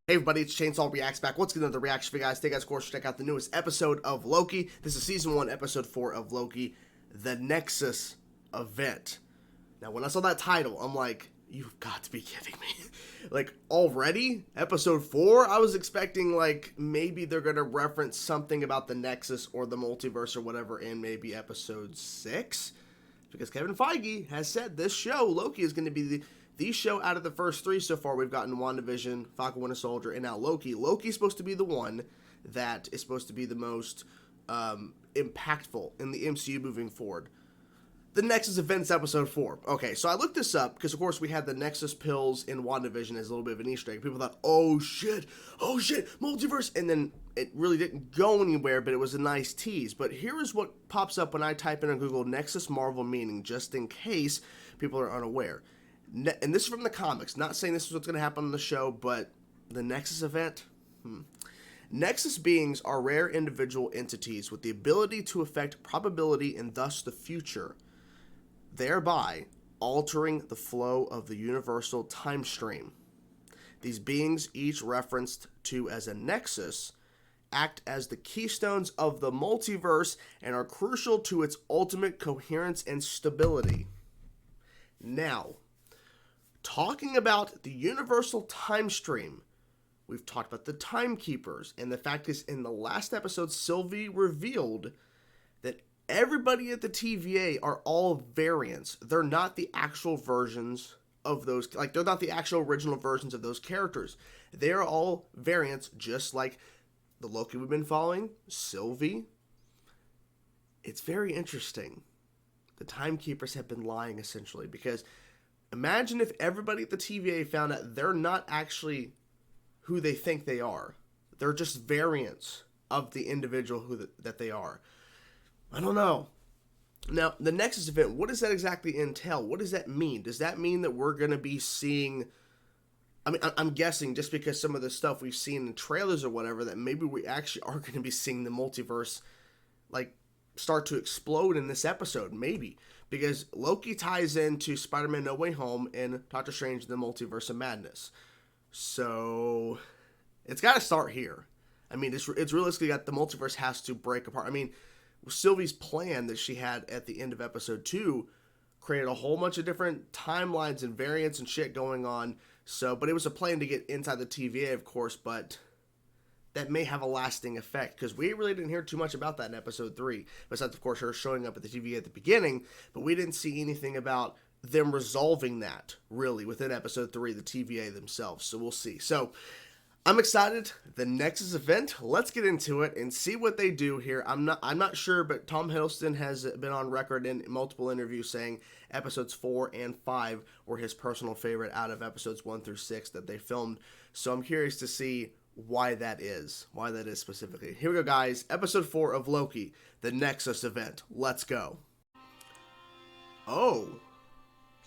Hey everybody, it's Chainsaw Reacts back. What's another reaction for you guys? Today, guys, of course, check out the newest episode of Loki. This is Season 1, Episode 4 of Loki, the Nexus event. Now, when I saw that title, I'm like, you've got to be kidding me. Like, already? Episode 4? I was expecting, like, maybe they're going to reference something about the Nexus or the multiverse or whatever in maybe Episode 6. Because Kevin Feige has said this show, Loki, is going to be the show out of the first 3 so far. We've gotten WandaVision, Falcon Winter Soldier, and now Loki. Loki's supposed to be the one that is supposed to be the most impactful in the MCU moving forward. The Nexus Events Episode 4. Okay, so I looked this up because, of course, we had the Nexus pills in WandaVision as a little bit of an Easter egg. People thought, oh shit, multiverse, and then it really didn't go anywhere, but it was a nice tease. But here is what pops up when I type in on Google Nexus Marvel meaning, just in case people are unaware. And this is from the comics, not saying this is what's going to happen on the show, but the Nexus event? Nexus beings are rare individual entities with the ability to affect probability and thus the future, thereby altering the flow of the universal time stream. These beings, each referenced to as a Nexus, act as the keystones of the multiverse and are crucial to its ultimate coherence and stability. Now, talking about the universal time stream, we've talked about the timekeepers, and the fact is, in the last episode, Sylvie revealed that everybody at the TVA are all variants. They're not the actual versions of those, like, they're not the actual original versions of those characters. They're all variants, just like the Loki we've been following, Sylvie. It's very interesting. The timekeepers have been lying, essentially, because imagine if everybody at the TVA found out they're not actually who they think they are. They're just variants of the individual that they are. I don't know. Now, the Nexus event, what does that exactly entail? What does that mean? Does that mean that we're going to be seeing... I mean, I'm guessing just because some of the stuff we've seen in trailers or whatever, that maybe we actually are going to be seeing the multiverse, like, start to explode in this episode, maybe. Because Loki ties into Spider-Man No Way Home and Doctor Strange and the Multiverse of Madness. So, it's got to start here. I mean, it's realistically got the multiverse has to break apart. I mean, Sylvie's plan that she had at the end of episode 2 created a whole bunch of different timelines and variants and shit going on. So, but it was a plan to get inside the TVA, of course, but that may have a lasting effect, because we really didn't hear too much about that in episode 3, besides, of course, her showing up at the TVA at the beginning, but we didn't see anything about them resolving that, really, within episode 3, the TVA themselves, so we'll see. So, I'm excited. The Nexus event, let's get into it and see what they do here. I'm not sure, but Tom Hiddleston has been on record in multiple interviews saying episodes 4 and 5 were his personal favorite out of episodes 1 through 6 that they filmed, so I'm curious to see why that is specifically. Here we go, guys. Episode 4 of Loki, the Nexus event. Let's go. Oh.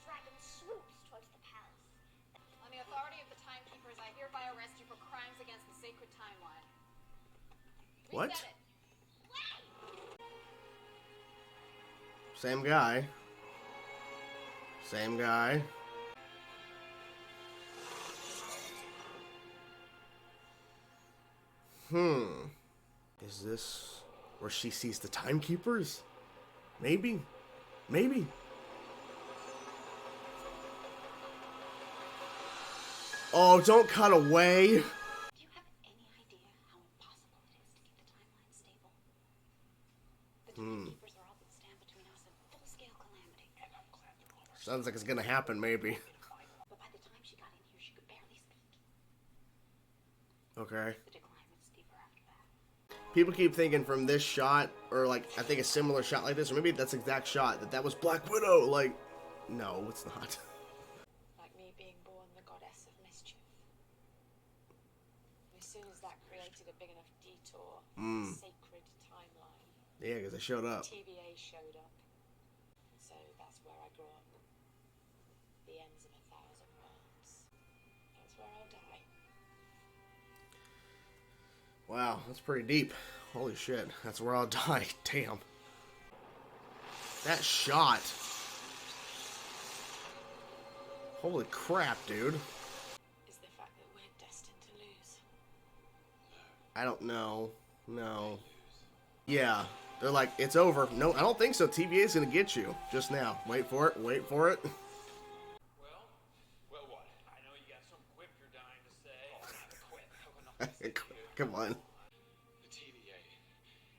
Dragon swoops towards the palace. On the authority of the timekeepers, I hereby arrest you for crimes against the sacred timeline. What? Reset it. Same guy. Same guy. Is this where she sees the timekeepers? Maybe. Maybe. Oh, don't cut away. Do you have any idea how impossible it is to keep the timeline stable? The timekeepers are all that stand between us and full-scale calamity. And I'm glad they're all. Sounds like it's gonna happen, maybe. But by the time she got in here, she could barely speak. Okay. The decline was steeper after that. People keep thinking from this shot, or like, I think a similar shot like this, or maybe that's the exact shot, that was Black Widow. Like, no, it's not. Like me being born the goddess of mischief. As soon as that created a big enough detour, sacred timeline. Yeah, because they showed up. TVA showed up. So that's where I grew up. The ends of 1,000 worlds. That's where I'll die. Wow, that's pretty deep. Holy shit, that's where I'll die. Damn. That shot. Holy crap, dude. Is the fact that we're destined to lose. I don't know. No. Yeah. They're like, it's over. No, I don't think so. TVA is going to get you just now. Wait for it. Wait for it. Well, what? I know you got some quip you're dying to say. Oh, not a quip. How can I say to you? Come on. The TVA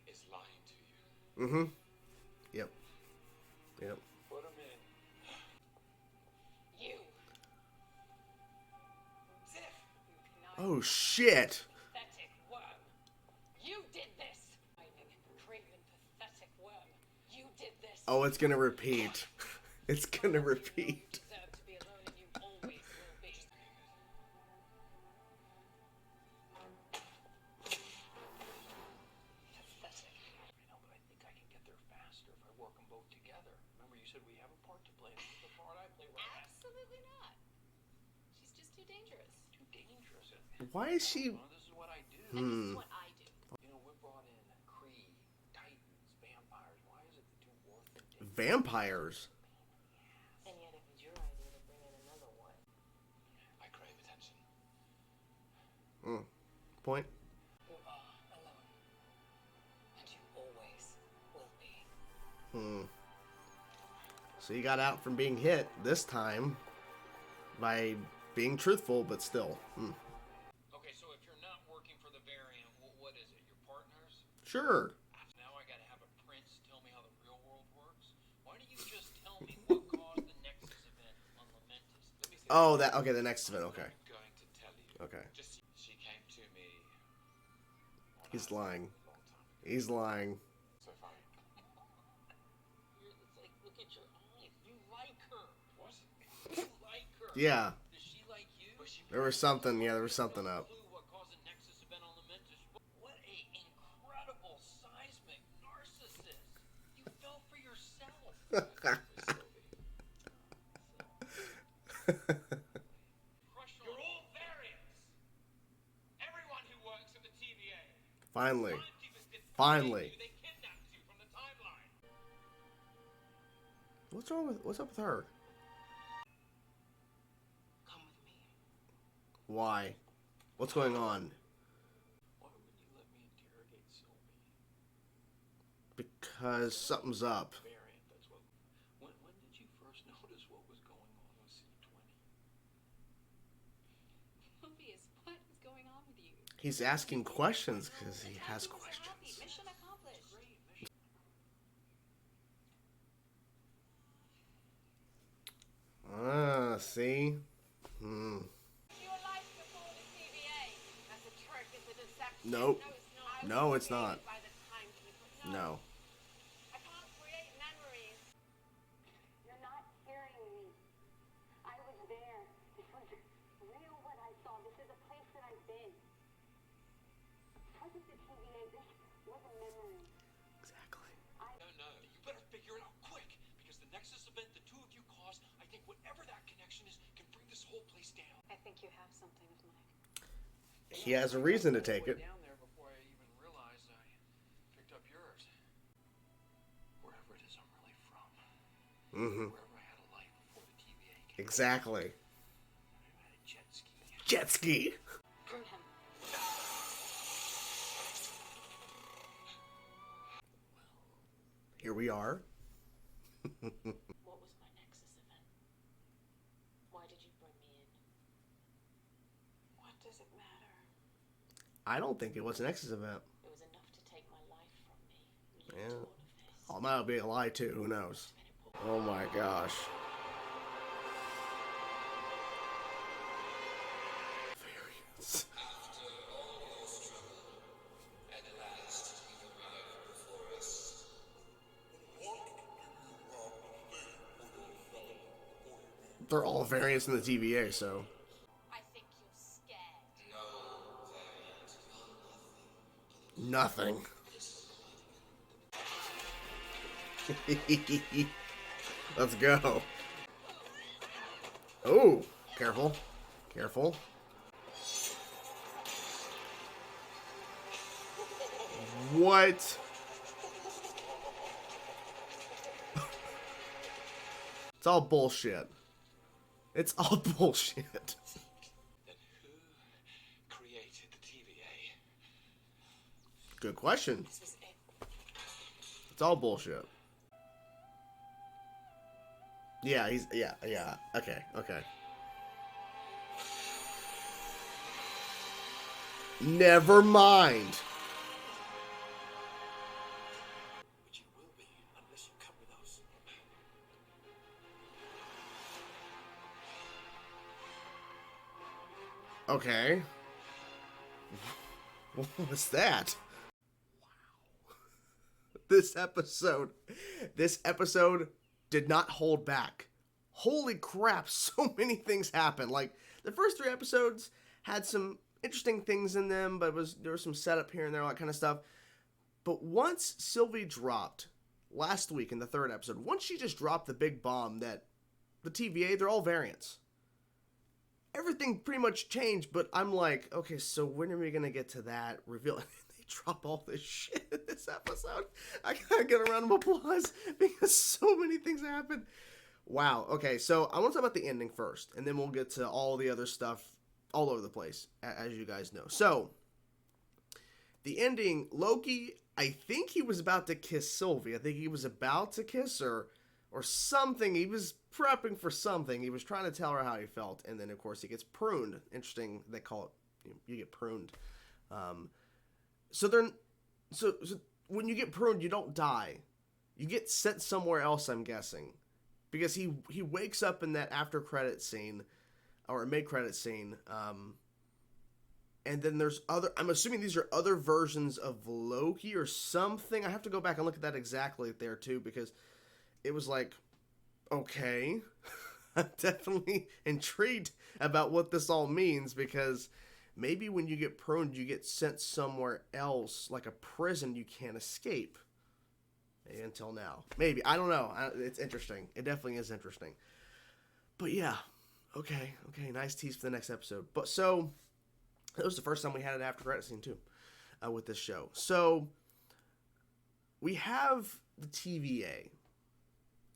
is lying to you. Mm-hmm. Yep. Yep. Put him in. You. Ziff! Oh, shit. Pathetic worm. You did this. Craven, pathetic worm. You did this. Oh, it's going to repeat. It's going to repeat. You deserve to be alone, and you always will be. Pathetic. I know, but I think I can get there faster if I work them both together. Remember, you said we have a part to play. This is the part I play right now. Absolutely not. She's just too dangerous. Too dangerous. Why is she... Well, this is what I do. And this is what I do. You know, we brought in Kree, Titans, vampires. Why is it the two orphan things? Vampires? And yet it was your idea to bring in another one. I crave attention. Point. You are alone. And you always will be. So you got out from being hit this time by being truthful, but still. Okay, so if you're not working for the variant, what is it? Your partners? Sure. Now I gotta have a prince tell me how the real world works? Why don't you just tell me what caused the Nexus event on Lamentus? Let me see. Oh, that... Okay, the next event. Okay. I'm going to tell you. Okay. Just she came to me. He's lying. A long time ago. He's lying. So far. It's like, look at your eyes. You like her. What? You like her. Yeah. Does she like you? There was something. Yeah, there was something up. Clue what caused the Nexus event on Lamentus. What a incredible seismic narcissist. You fell for yourself. You're all variants. Everyone who works at the TVA. Finally. Timekeepers did Finally. They kidnapped you from the timeline. What's up with her? Come with me. Why? What's going on? Why wouldn't you let me interrogate Sylvie? Because something's up. Variant, that's what. When did you first notice what was going on with C20? Mobius, what is going on with you? He's asking questions because he has questions. Mission accomplished. Great mission. See? You were alive before the TVA. That's a trick. It's a deception. Nope. No, it's not. No, it's not. By the timekeeper. No. I can't create memories. You're not hearing me. I was there. This was real what I saw. This is a place that I've been. Because of the TVA, this was a memory. Exactly. No. You better figure it out quick. Because the Nexus event the two of you caused, I think whatever that connection is, can bring this whole place down. I think you have something of mine. He has a reason to take it. Down there before I even realized I picked up yours. Wherever it is I'm really from. Wherever I had a life before the TVA came. Exactly. I had a jet ski. Jet ski. Prune him. Here we are. What was my Nexus event? Why did you bring me in? What does it matter? I don't think it was an Nexus event. It was enough to take my life from me. Yeah. All of this. Oh, might be a lie too. Who knows? Oh my gosh. Variants. They're all variants in the TVA, so. I think you're scared. Nothing. Let's go. Oh, careful. Careful. What? It's all bullshit. It's all bullshit. Then who created the TVA? Good question. This was it. It's all bullshit. Yeah, yeah. Okay. Never mind. But you will be unless you come with us. Okay. What was that? Wow. This episode did not hold back. Holy crap, so many things happened. Like, the first 3 episodes had some interesting things in them, but there was some setup here and there, all that kind of stuff. But once Sylvie dropped last week in the 3rd episode, once she just dropped the big bomb that the TVA, they're all variants. Everything pretty much changed, but I'm like, okay, so when are we going to get to that reveal? They drop all this shit in this episode. I gotta get a round of applause because so many things happened. Wow. Okay, so I want to talk about the ending first, and then we'll get to all the other stuff all over the place, as you guys know. So, the ending, Loki, I think he was about to kiss Sylvie. I think he was about to kiss her or something. He was prepping for something. He was trying to tell her how he felt, and then, of course, he gets pruned. Interesting, they call it, you get pruned. So when you get pruned, you don't die. You get sent somewhere else, I'm guessing. Because he wakes up in that after credit scene, or mid credit scene, and then there's I'm assuming these are other versions of Loki or something. I have to go back and look at that exactly there too, because it was like, okay, I'm definitely intrigued about what this all means, because maybe when you get pruned, you get sent somewhere else, like a prison you can't escape. Until now. Maybe. I don't know. It's interesting. It definitely is interesting. But yeah. Okay. Nice tease for the next episode. But so, that was the first time we had an after credit scene too, with this show. So, we have the TVA.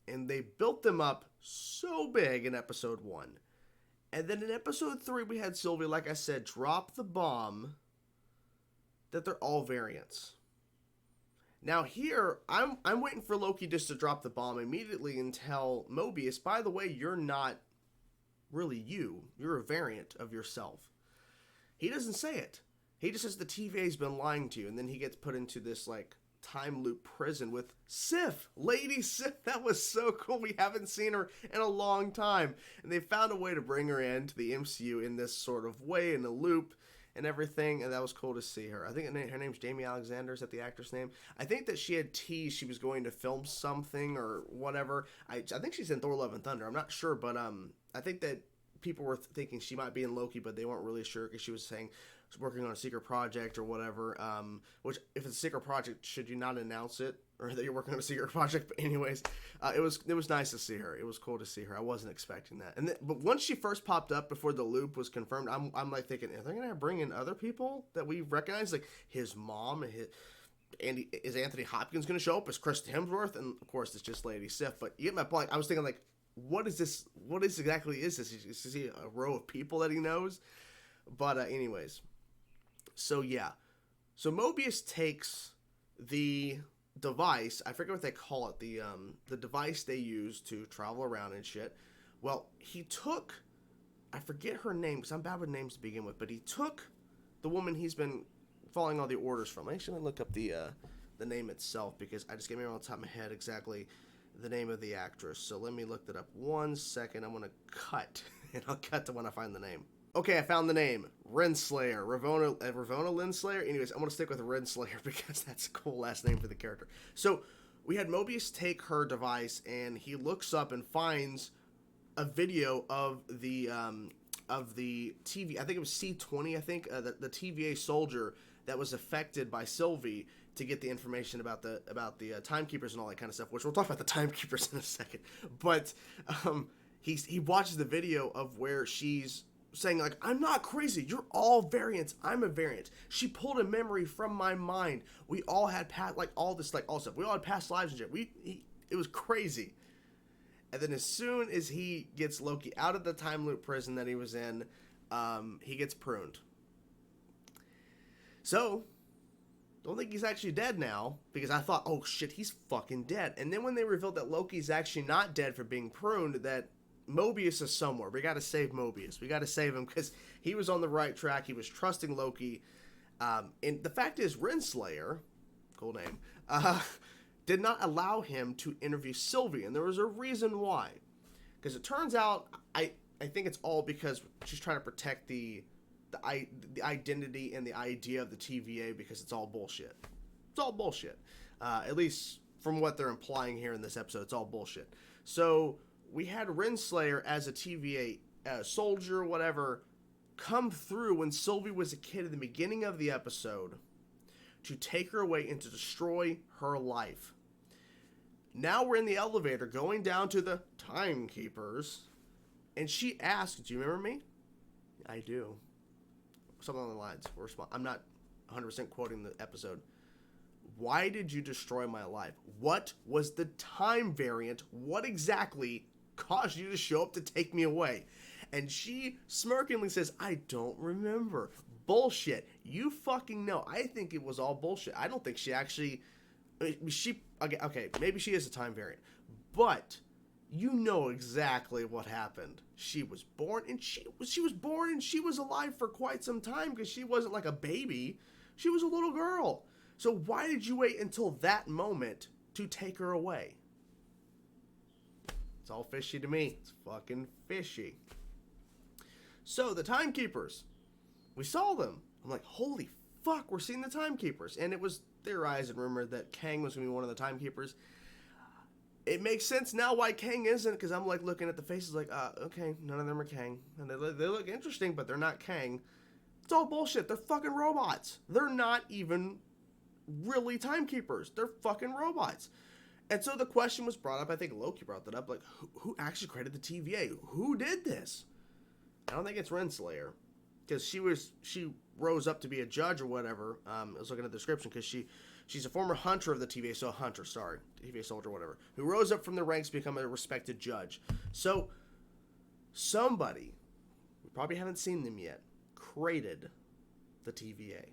And they built them up so big in episode 1. And then in episode 3, we had Sylvie, like I said, drop the bomb that they're all variants. Now here, I'm waiting for Loki just to drop the bomb immediately and tell Mobius, by the way, you're not really you. You're a variant of yourself. He doesn't say it. He just says the TVA's been lying to you, and then he gets put into this, like, time loop prison with Sif. Lady Sif, that was so cool. We haven't seen her in a long time. And they found a way to bring her into the MCU in this sort of way, in a loop, and everything, and that was cool to see her. I think her name's Jamie Alexander. Is that the actress name? I think that she had teased she was going to film something or whatever. I think she's in Thor: Love and Thunder. I'm not sure, but I think that people were thinking she might be in Loki, but they weren't really sure because she was saying she's working on a secret project or whatever. Which, if it's a secret project, should you not announce it, or that you're working on a secret project? But anyways, it was nice to see her. It was cool to see her. I wasn't expecting that. But once she first popped up before the loop was confirmed, I'm like thinking, are they gonna bring in other people that we recognize, like his mom, is Anthony Hopkins gonna show up? Is Chris Hemsworth? And of course, it's just Lady Sif. But you get my point. I was thinking, like, what is this? What exactly is this? Is he a row of people that he knows? But anyways, so yeah, so Mobius takes the device, I forget what they call it, the device they use to travel around and shit. Well, he took, I forget her name because I'm bad with names to begin with, but he took the woman he's been following all the orders from. Actually, let me look up the name itself, because I just can't remember on the top of my head exactly the name of the actress. So let me look that up 1 second. I'm gonna cut and I'll cut to when I find the name. Okay, I found the name. Renslayer. Ravonna Linslayer. Anyways, I'm going to stick with Renslayer because that's a cool last name for the character. So, we had Mobius take her device, and he looks up and finds a video of the TV. I think it was C-20, the TVA soldier that was affected by Sylvie to get the information about the timekeepers and all that kind of stuff, which we'll talk about the timekeepers in a second. But he watches the video of where she's saying, like, I'm not crazy. You're all variants. I'm a variant. She pulled a memory from my mind. We all had past, like, all this, like, all stuff. We all had past lives and shit. It was crazy. And then as soon as he gets Loki out of the time loop prison that he was in, he gets pruned. So, don't think he's actually dead now, because I thought, oh shit, he's fucking dead. And then when they revealed that Loki's actually not dead for being pruned, that Mobius is somewhere. We got to save Mobius. We got to save him because he was on the right track. He was trusting Loki. And the fact is, Renslayer, cool name, did not allow him to interview Sylvie, and there was a reason why. Because it turns out, I think it's all because she's trying to protect the identity and the idea of the TVA, because it's all bullshit. It's all bullshit. At least from what they're implying here in this episode, it's all bullshit. So we had Renslayer as a TVA soldier, whatever, come through when Sylvie was a kid at the beginning of the episode to take her away and to destroy her life. Now we're in the elevator going down to the Timekeepers, and she asks, do you remember me? I do. Something along the lines. I'm not 100% quoting the episode. Why did you destroy my life? What was the time variant? What exactly caused you to show up to take me away? And she smirkingly says, I don't remember. Bullshit. You fucking know. I think it was all bullshit. I don't think she actually... Okay, maybe she is a time variant. But you know exactly what happened. She was born, and she was born, and she was alive for quite some time, because she wasn't like a baby. She was a little girl. So why did you wait until that moment to take her away? It's all fishy to me. It's fucking fishy. So the Timekeepers, we saw them. I'm like, holy fuck, we're seeing the Timekeepers. And it was theorized and rumored that Kang was going to be one of the Timekeepers. It makes sense now why Kang isn't, because I'm like looking at the faces like, okay, none of them are Kang. And they look interesting, but they're not Kang. It's all bullshit. They're fucking robots. They're not even really Timekeepers. They're fucking robots. And so the question was brought up, I think Loki brought that up, like, who actually created the TVA? Who did this? I don't think it's Renslayer, because she rose up to be a judge or whatever. I was looking at the description, because she's a former hunter of the TVA, so a hunter, sorry, TVA soldier, whatever, who rose up from the ranks to become a respected judge. So somebody, we probably haven't seen them yet, created the TVA.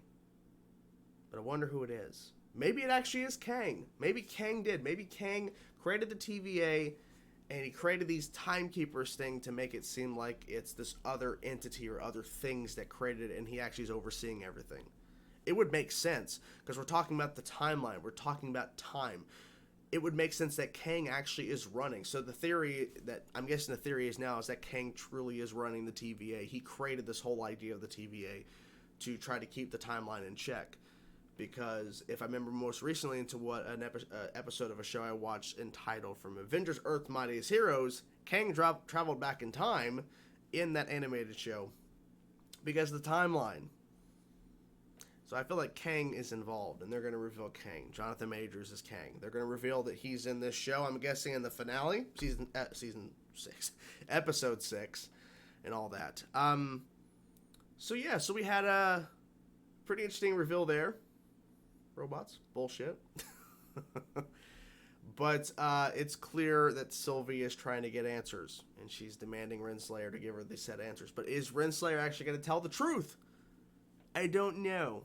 But I wonder who it is. Maybe it actually is Kang. Maybe Kang did. Maybe Kang created the TVA, and he created these Timekeepers thing to make it seem like it's this other entity or other things that created it, and he actually is overseeing everything. It would make sense, because we're talking about the timeline. We're talking about time. It would make sense that Kang actually is running. So the theory that, I'm guessing the theory is now, is that Kang truly is running the TVA. He created this whole idea of the TVA to try to keep the timeline in check. Because if I remember most recently into what an episode of a show I watched entitled From Avengers Earth's Mightiest Heroes, Kang traveled back in time in that animated show because of the timeline. So I feel like Kang is involved, and they're going to reveal Kang. Jonathan Majors is Kang. They're going to reveal that he's in this show, I'm guessing in the finale, season 6, episode 6, and all that. So yeah, so we had a pretty interesting reveal there. Robots, bullshit. But it's clear that Sylvie is trying to get answers, and she's demanding Renslayer to give her the set answers. But is Renslayer actually going to tell the truth? I don't know.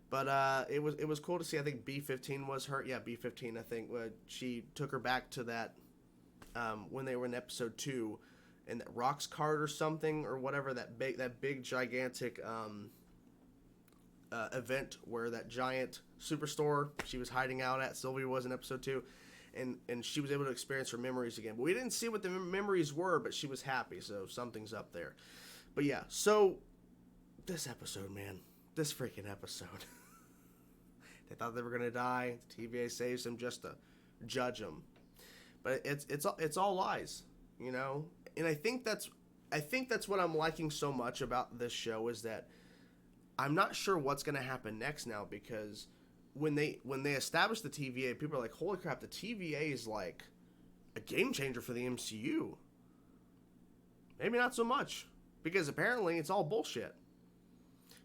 But it was cool to see. I think B-15 was her. Yeah, B-15. I think she took her back to that when they were in episode 2, in that Rock's Cart or something or whatever, that big gigantic event where that giant superstore she was hiding out at, Sylvie was in episode 2, and she was able to experience her memories again. But we didn't see what the memories were, but she was happy, so something's up there. But yeah, so this episode, man, this freaking episode. They thought they were gonna die. The TVA saves them just to judge them, but it's all lies, you know. And I think that's what I'm liking so much about this show, is that I'm not sure what's going to happen next now, because when they establish the TVA, people are like, holy crap, the TVA is like a game changer for the MCU. Maybe not so much, because apparently it's all bullshit.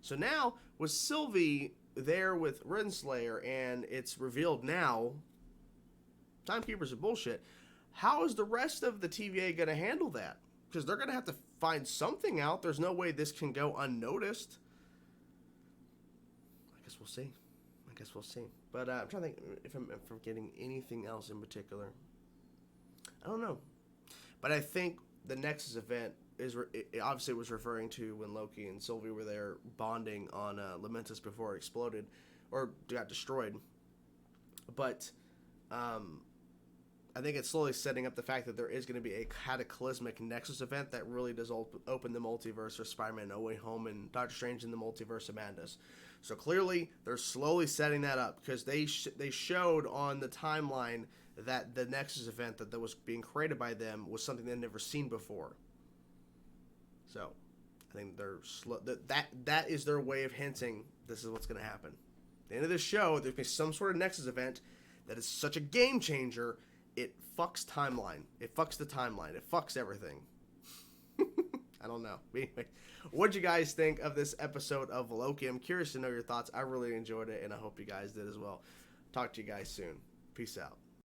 So now, with Sylvie there with Renslayer, and it's revealed now, Timekeepers are bullshit, how is the rest of the TVA going to handle that? Because they're going to have to find something out. There's no way this can go unnoticed. guess we'll see. But I'm trying to think if I'm forgetting anything else in particular. I don't know. But I think the Nexus event it obviously was referring to when Loki and Sylvie were there bonding on Lamentus before it exploded or got destroyed. But I think it's slowly setting up the fact that there is going to be a cataclysmic Nexus event that really does open the multiverse for Spider-Man No Way Home and Doctor Strange in the Multiverse of Madness. So clearly, they're slowly setting that up because they showed on the timeline that the Nexus event that was being created by them was something they'd never seen before. So, I think they're that is their way of hinting this is what's going to happen. At the end of this show, there's going to be some sort of Nexus event that is such a game changer, it fucks timeline. It fucks the timeline. It fucks everything. I don't know. Anyway, what'd you guys think of this episode of Loki? I'm curious to know your thoughts. I really enjoyed it, and I hope you guys did as well. Talk to you guys soon. Peace out.